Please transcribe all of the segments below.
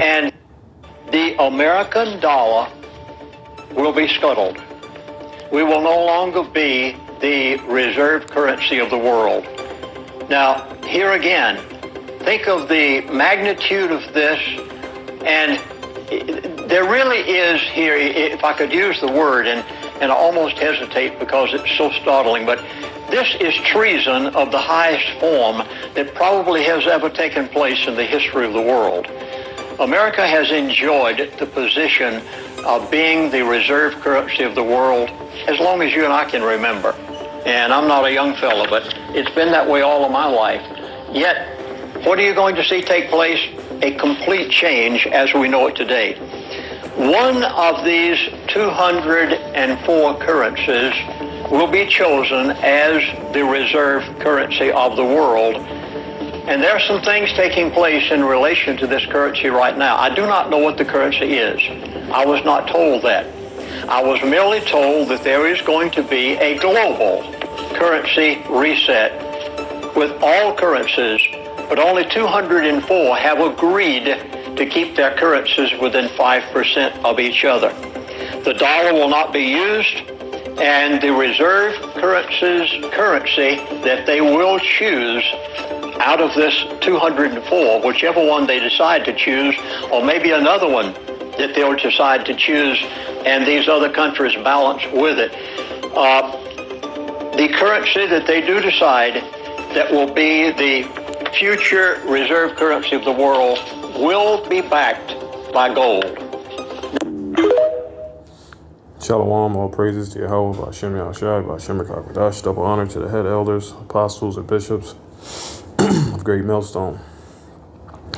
And the American dollar will be scuttled. We will no longer be the reserve currency of the world. Now, here again, think of the magnitude of this, and there really is here, if I could use the word, and I almost hesitate because it's so startling, but this is treason of the highest form that probably has ever taken place in the history of the world. America has enjoyed the position of being the reserve currency of the world as long as you and I can remember. And I'm not a young fella, but it's been that way all of my life. Yet, what are you going to see take place? A complete change as we know it today. One of these 204 currencies will be chosen as the reserve currency of the world. And there are some things taking place in relation to this currency right now. I do not know what the currency is. I was not told that. I was merely told that there is going to be a global currency reset with all currencies, but only 204 have agreed to keep their currencies within 5% of each other. The dollar will not be used, and the reserve currency that they will choose out of this 204, whichever one they decide to choose, or maybe another one that they'll decide to choose, and these other countries balance with it. The currency that they do decide that will be the future reserve currency of the world will be backed by gold. Shalom, all praises to Yahweh, Ba'ashem Yahushai, Ba'ashem HaKadosh, double honor to the head elders, apostles, and bishops of Great Millstone.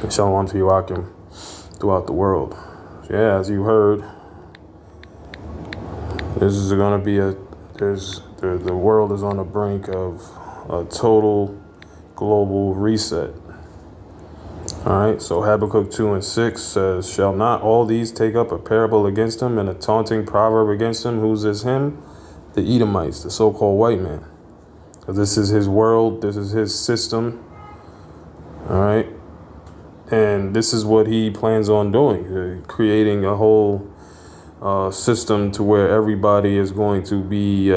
And shalom to Joachim throughout the world. Yeah, as you heard, this is going to be the world is on the brink of a total global reset. All right, so Habakkuk 2:6 says, "Shall not all these take up a parable against him and a taunting proverb against him? Whose is him? The Edomites, the so-called white man. Because this is his world, this is his system. All right, and this is what he plans on doing, creating a whole system to where everybody is going to be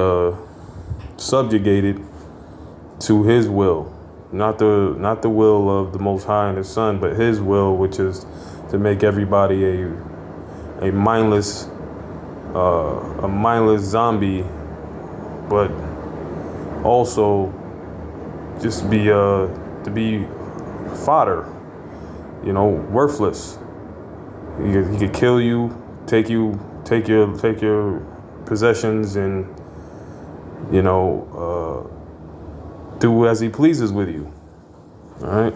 subjugated to his will." Not the will of the Most High and His Son, but His will, which is to make everybody a mindless zombie, but also just be to be fodder, worthless. He could kill you, take your possessions, and do as he pleases with you. All right.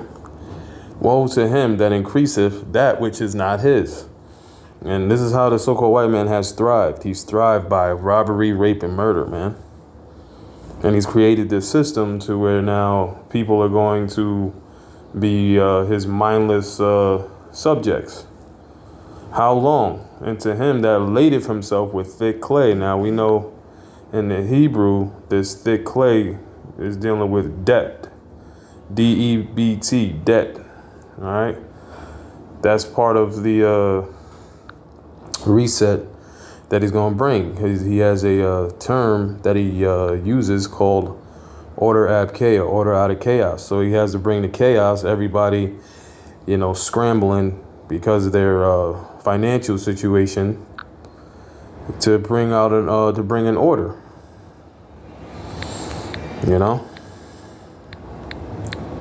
Woe to him that increaseth that which is not his. And this is how the so-called white man has thrived. He's thrived by robbery, rape, and murder, man. And he's created this system to where now people are going to be his mindless subjects. How long? And to him that ladeth himself with thick clay. Now we know in the Hebrew, this thick clay is dealing with debt. D-E-B-T, debt. All right. That's part of the reset that he's going to bring. He has a term that he uses called order ab chaos, order out of chaos. So he has to bring the chaos, everybody, scrambling because of their financial situation to bring out to bring an order.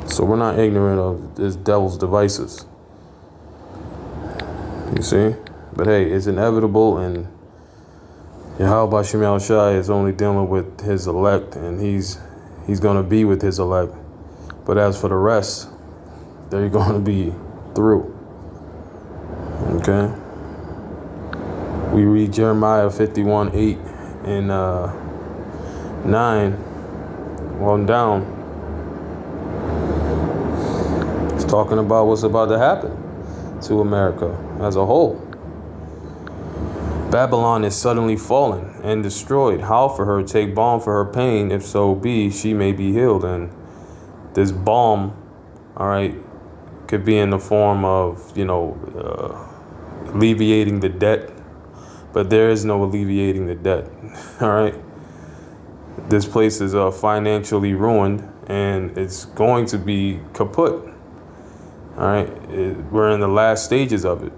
So we're not ignorant of this devil's devices. You see? But hey, it's inevitable, and Yahweh Ba'ashem Yahushai is only dealing with his elect, and he's going to be with his elect. But as for the rest, they're going to be through. Okay? We read Jeremiah 51:8 and 9 on down. It's talking about what's about to happen to America as a whole. Babylon is suddenly fallen and destroyed. How for her take balm for her pain, if so be she may be healed. And this balm, all right, could be in the form of, alleviating the debt, but there is no alleviating the debt. All right. This place is financially ruined, and it's going to be kaput. All right. We're in the last stages of it,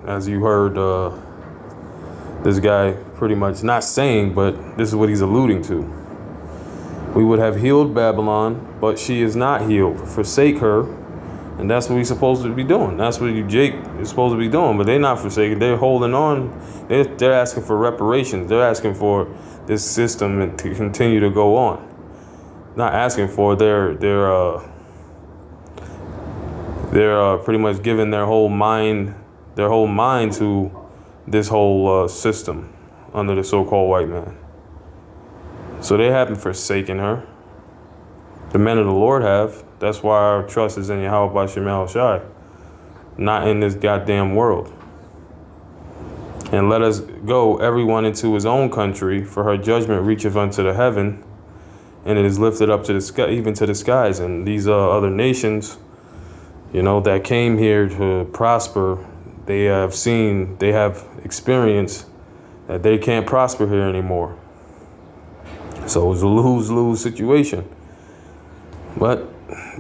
as you heard this guy pretty much not saying, but this is what he's alluding to. We would have healed Babylon, but she is not healed. Forsake her. And that's what we're supposed to be doing. That's what Jake is supposed to be doing. But they're not forsaken. They're holding on. They're asking for reparations. They're asking for this system to continue to go on. Not asking for. They're pretty much giving their whole mind to this whole system under the so-called white man. So they haven't forsaken her. The men of the Lord have. That's why our trust is in Yahweh B'Shem Yahushai, not in this goddamn world. And let us go, everyone, into his own country, for her judgment reacheth unto the heaven, and it is lifted up to the sky, even to the skies. And these other nations, that came here to prosper, they have experienced that they can't prosper here anymore. So it's a lose-lose situation. But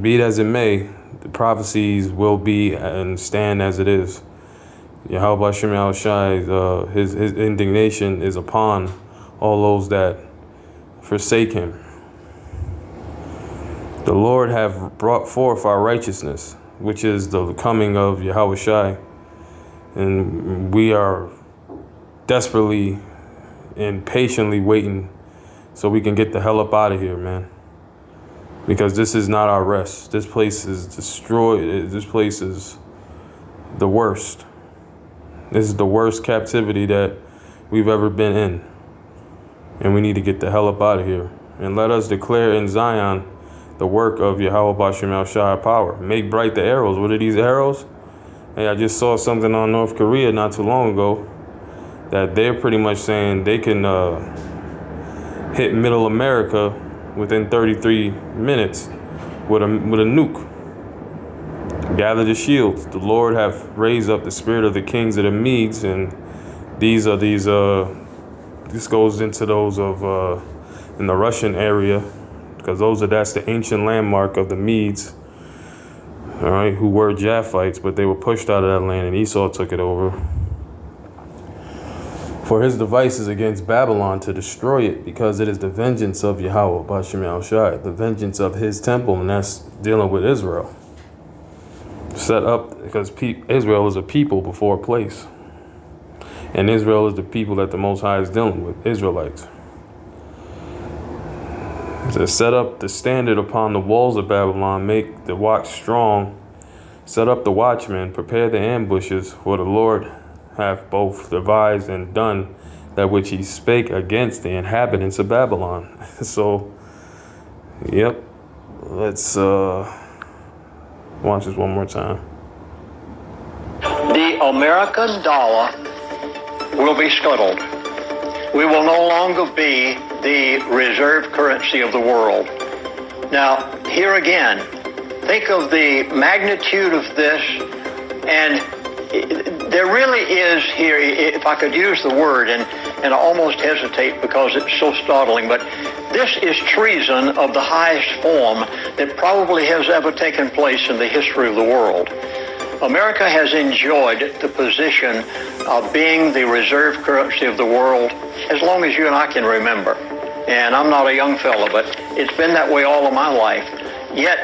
be it as it may, the prophecies will be and stand as it is. Yahweh B'Shem Yahushai, his indignation is upon all those that forsake him. The Lord have brought forth our righteousness, which is the coming of Yahweh Shai. And we are desperately and patiently waiting so we can get the hell up out of here, man. Because this is not our rest. This place is destroyed. This place is the worst. This is the worst captivity that we've ever been in. And we need to get the hell up out of here. And let us declare in Zion the work of Yahweh B'Shem Yahushai power. Make bright the arrows. What are these arrows? Hey, I just saw something on North Korea not too long ago that they're pretty much saying they can hit middle America within 33 minutes with a nuke. Gather the shields. The Lord hath raised up the spirit of the kings of the Medes, and this goes into those of in the Russian area, because that's the ancient landmark of the Medes, all right, who were Japhites, but they were pushed out of that land and Esau took it over. For his devices against Babylon to destroy it, because it is the vengeance of Yahweh B'Shem Yahushai, the vengeance of his temple, and that's dealing with Israel. Set up because Israel is a people before a place. And Israel is the people that the Most High is dealing with, Israelites. To set up the standard upon the walls of Babylon, make the watch strong, set up the watchmen, prepare the ambushes, for the Lord hath both devised and done that which he spake against the inhabitants of Babylon. So, yep, let's watch this one more time. The American dollar will be scuttled. We will no longer be the reserve currency of the world. Now, here again, think of the magnitude of this, and there really is here, if I could use the word, and I almost hesitate because it's so startling, but this is treason of the highest form that probably has ever taken place in the history of the world. America has enjoyed the position of being the reserve currency of the world as long as you and I can remember. And I'm not a young fella, but it's been that way all of my life. Yet,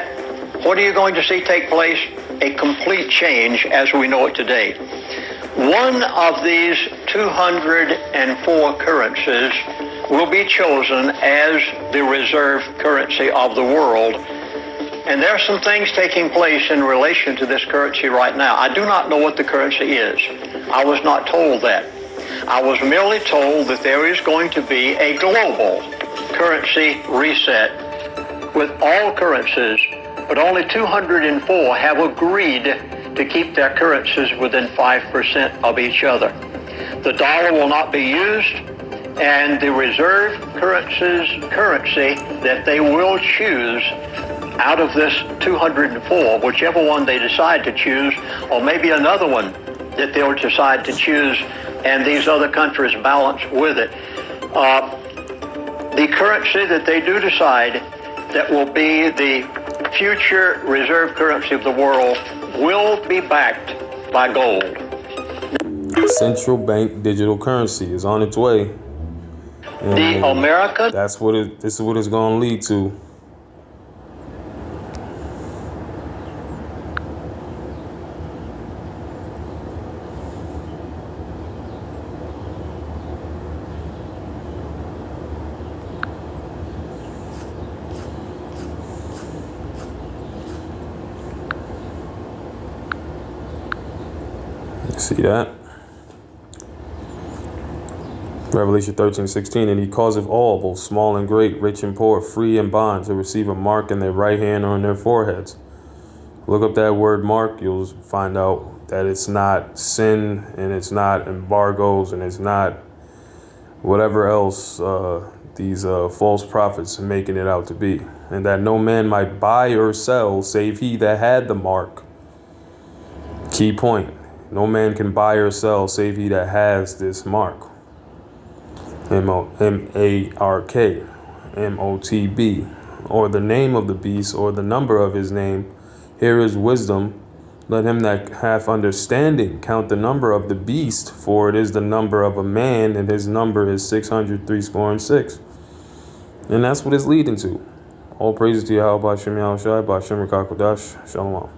what are you going to see take place? A complete change as we know it today. One of these 204 currencies will be chosen as the reserve currency of the world. And there are some things taking place in relation to this currency right now. I do not know what the currency is. I was not told that. I was merely told that there is going to be a global currency reset with all currencies, but only 204 have agreed to keep their currencies within 5% of each other. The dollar will not be used, and the reserve currency that they will choose out of this 204, whichever one they decide to choose, or maybe another one that they'll decide to choose, and these other countries balance with it. The currency that they do decide that will be the future reserve currency of the world will be backed by gold. Central bank digital currency is on its way. And The American this is what it's going to lead to. See that? Revelation 13:16, and he causeth all, both small and great, rich and poor, free and bond, to receive a mark in their right hand or on their foreheads. Look up that word mark, you'll find out that it's not sin, and it's not embargoes, and it's not whatever else these false prophets are making it out to be. And that no man might buy or sell save he that had the mark. Key point. No man can buy or sell save he that has this mark. M-A-R-K, M-O-T-B, or the name of the beast, or the number of his name. Here is wisdom. Let him that hath understanding count the number of the beast, for it is the number of a man, and his number is 666. And that's what it's leading to. All praises to Yahweh B'Shem Yahushai, B'Shem Rakakodash. Shalom.